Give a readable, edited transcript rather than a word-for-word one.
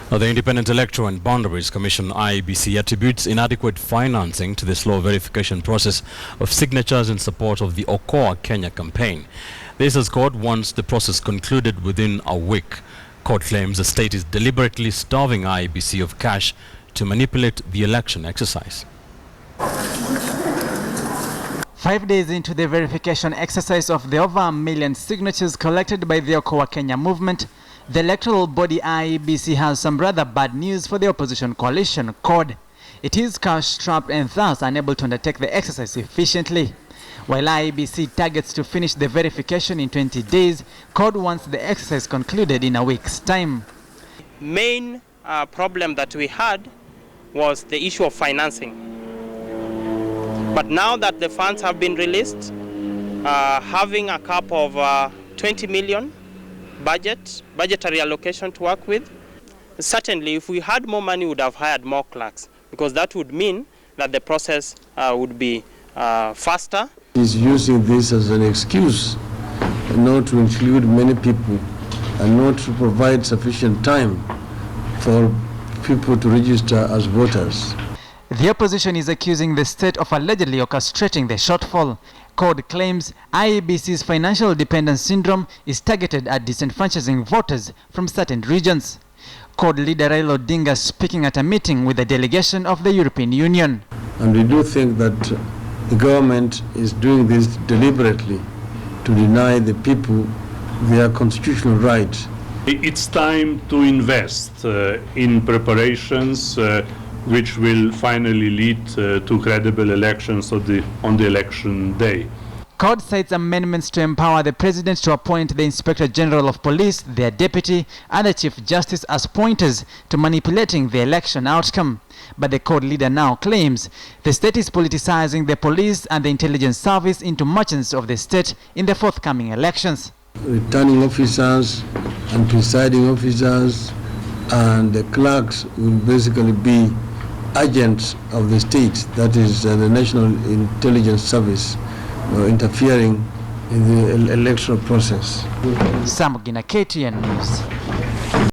The Independent Electoral and Boundaries Commission IEBC attributes inadequate financing to the slow verification process of signatures in support of the Okoa Kenya campaign. This as court wants the process concluded within a week. Court claims the state is deliberately starving IEBC of cash to manipulate the election exercise. 5 days into the verification exercise of the over 1 million signatures collected by the Okoa Kenya movement, the electoral body IEBC has some rather bad news for the opposition coalition, CORD. It is cash-strapped and thus unable to undertake the exercise efficiently. While IEBC targets to finish the verification in 20 days, CORD wants the exercise concluded in a week's time. Main problem that we had was the issue of financing. But now that the funds have been released, having a cap of 20 million budgetary allocation to work with, certainly if we had more money we would have hired more clerks, because that would mean that the process would be faster. He's using this as an excuse not to include many people and not to provide sufficient time for people to register as voters. The opposition is accusing the state of allegedly orchestrating the shortfall. CORD claims IEBC's financial dependence syndrome is targeted at disenfranchising voters from certain regions. CORD leader Raila Odinga speaking at a meeting with a delegation of the European Union. And we do think that the government is doing this deliberately to deny the people their constitutional right. It's time to invest in preparations which will finally lead to credible elections on the election day. CORD cites amendments to empower the president to appoint the Inspector General of Police, their deputy, and the Chief Justice as pointers to manipulating the election outcome. But the CORD leader now claims the state is politicizing the police and the intelligence service into merchants of the state in the forthcoming elections. Returning officers and presiding officers and the clerks will basically be agents of the state, that is the National Intelligence Service, interfering in the electoral process. Sam Gina, KTN News.